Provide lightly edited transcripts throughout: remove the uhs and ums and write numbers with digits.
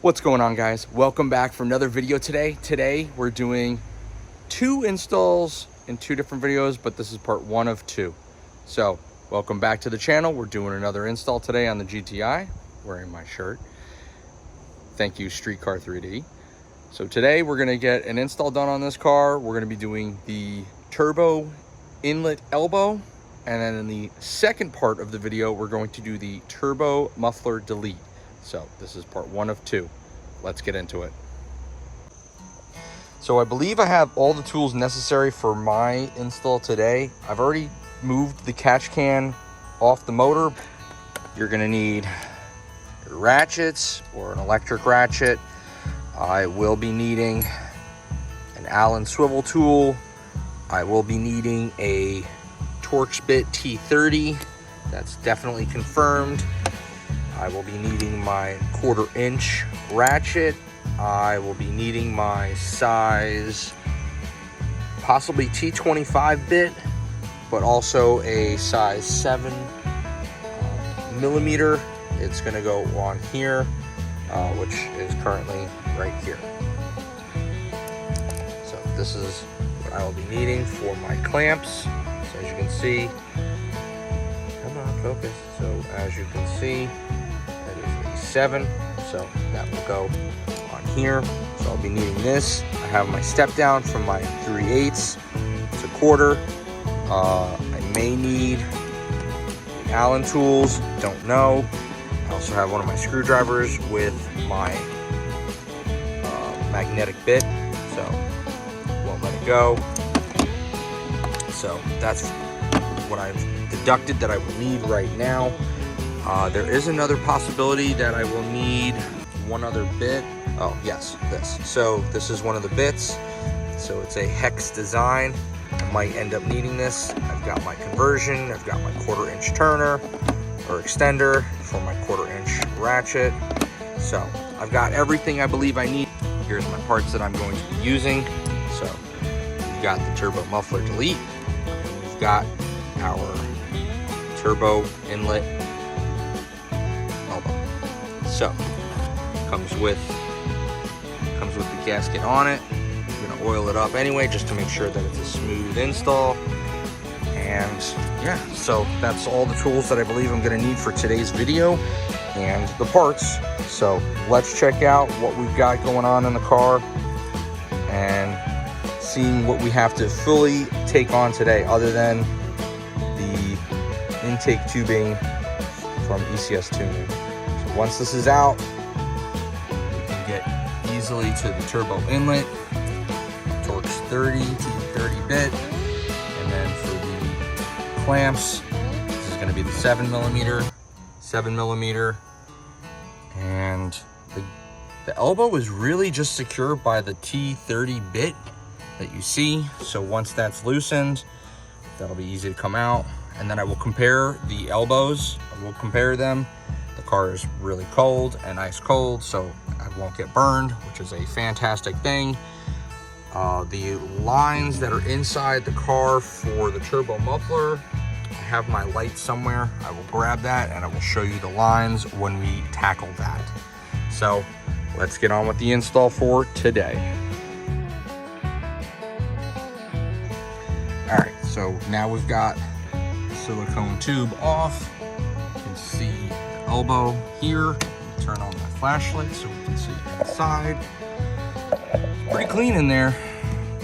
What's going on, guys? Welcome back for another video today. Today we're doing 2 installs in 2 different videos, but this is part 1 of 2. So welcome back to the channel. We're doing another install today on the GTI, wearing my shirt. Thank you, Streetcar 3D. So today we're gonna get an install done on this car. We're gonna be doing the turbo inlet elbow, and then in the second part of the video, we're going to do the turbo muffler delete. So this is part 1 of 2. Let's get into it. So I believe I have all the tools necessary for my install today. I've already moved the catch can off the motor. You're gonna need ratchets or an electric ratchet. I will be needing an Allen swivel tool. I will be needing a Torx bit T30. That's definitely confirmed. I will be needing my 1/4 inch ratchet. I will be needing my size, possibly T25 bit, but also a size 7 millimeter. It's gonna go on here, which is currently right here. So this is what I will be needing for my clamps. So as you can see, come on, focus. So as you can see, 7, so that will go on here. So I'll be needing this. I have my step down from my 3/8 to 1/4. I may need Allen tools, don't know. I also have one of my screwdrivers with my magnetic bit, so won't let it go. So that's what I've deducted that I will need right now. There is another possibility that I will need one other bit. Oh yes, this. So this is one of the bits. So it's a hex design. I might end up needing this. I've got my conversion. I've got my 1/4 inch turner or extender for my 1/4 inch ratchet. So I've got everything I believe I need. Here's my parts that I'm going to be using. So we've got the turbo muffler delete. We've got our turbo inlet. So comes with the gasket on it. I'm gonna oil it up anyway just to make sure that it's a smooth install. And yeah, so that's all the tools that I believe I'm gonna need for today's video and the parts. So let's check out what we've got going on in the car and seeing what we have to fully take on today, other than the intake tubing from ECS Tuning. Once this is out, we can get easily to the turbo inlet, Torx 30, T30 bit, and then for the clamps, this is going to be the 7 millimeter, and the elbow is really just secured by the T30 bit that you see. So once that's loosened, that'll be easy to come out, and then I will compare the elbows. I will compare them. The car is really cold and ice cold, so I won't get burned, which is a fantastic thing. The lines that are inside the car for the turbo muffler, I have my light somewhere. I will grab that and I will show you the lines when we tackle that. So let's get on with the install for today. All right, so now we've got the silicone tube off. You can see elbow here. Turn on my flashlight so we can see inside. It's pretty clean in there.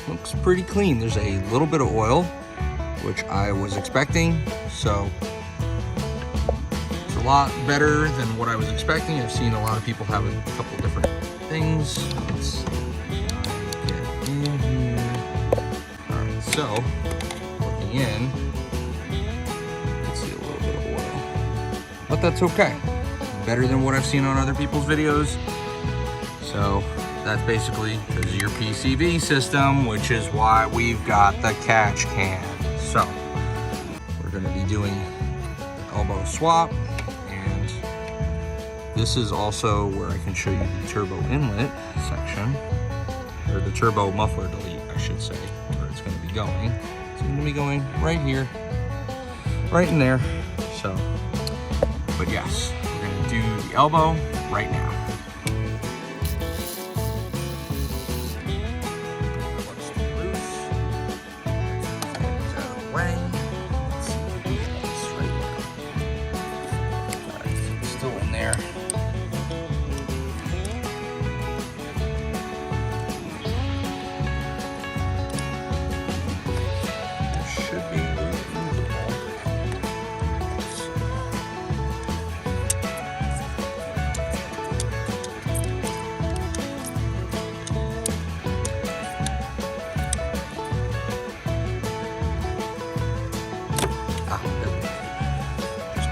Looks pretty clean. There's a little bit of oil, which I was expecting, so it's a lot better than what I was expecting. I've seen a lot of people have a couple different things. Let's get in here. All right, so looking in, but that's okay. Better than what I've seen on other people's videos. So that's basically because of your PCV system, which is why we've got the catch can. So we're gonna be doing the elbow swap, and this is also where I can show you the turbo inlet section, or the turbo muffler delete, I should say, where it's gonna be going. It's gonna be going right here, right in there. So, but yes, we're gonna do the elbow right now.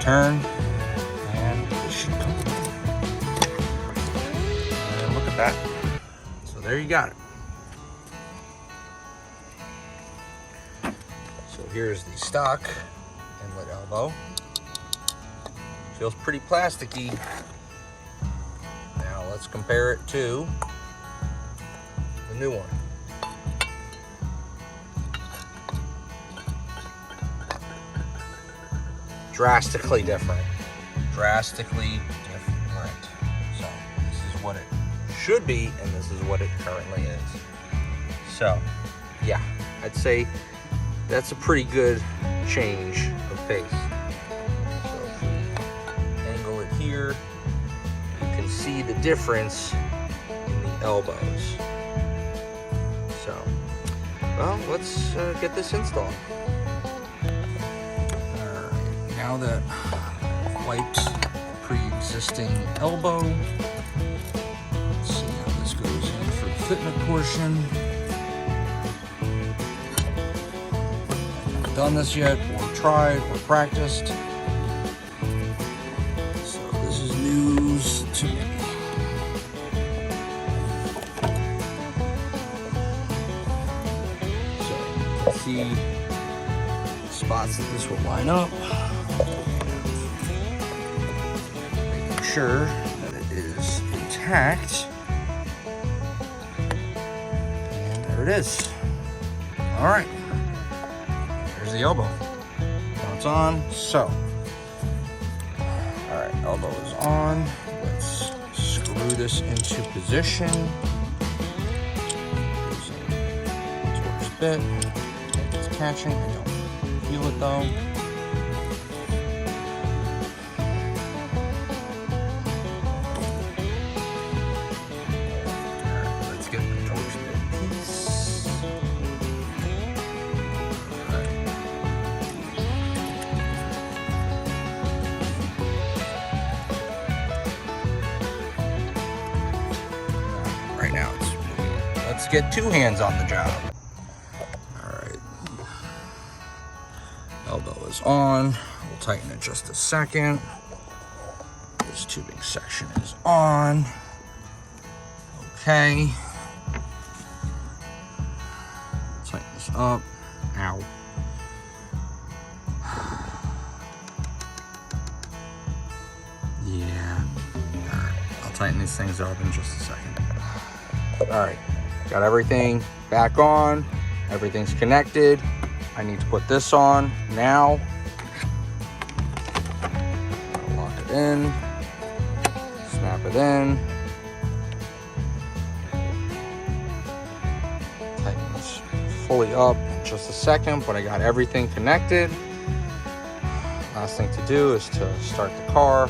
turn, and it should come. And look at that. So there you got it. So here's the stock inlet elbow. Feels pretty plasticky. Now let's compare it to the new one. Drastically different. Drastically different. So this is what it should be, and this is what it currently is. So yeah, I'd say that's a pretty good change of pace. So if we angle it here, you can see the difference in the elbows. So, well, let's get this installed. Alright, now that I've wiped the pre-existing elbow, let's see how this goes in for the fitment portion. Done this yet, or tried, or practiced. So this is news to me. So you can see spots that this will line up. Making sure that it is intact. And there it is. All right. The elbow. Now it's on. So, all right, elbow is on. Let's screw this into position. Using the torx bit. It's catching. I don't feel it though. All right, let's get the torx bit piece. Now it's moving. Let's get two hands on the job. All right. Elbow is on. We'll tighten it just a second. This tubing section is on. Okay. Tighten this up. Ow. Yeah. All right. I'll tighten these things up in just a second. All right, got everything back on. Everything's connected. I need to put this on now. Lock it in. Snap it in. Tighten this fully up in just a second, but I got everything connected. Last thing to do is to start the car.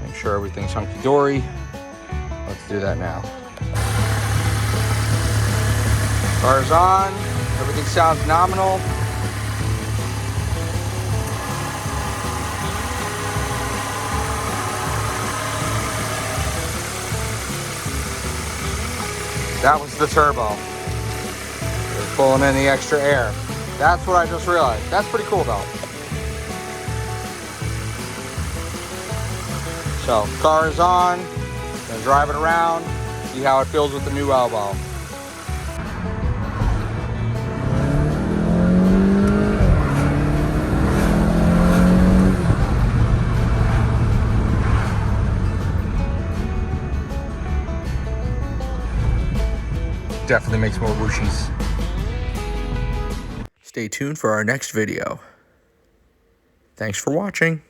Make sure everything's hunky-dory. Let's do that now. Car's on, everything sounds nominal. That was the turbo. It's pulling in the extra air. That's what I just realized. That's pretty cool though. So, car is on, gonna drive it around, see how it feels with the new elbow. Definitely makes more whooshies. Stay tuned for our next video. Thanks for watching.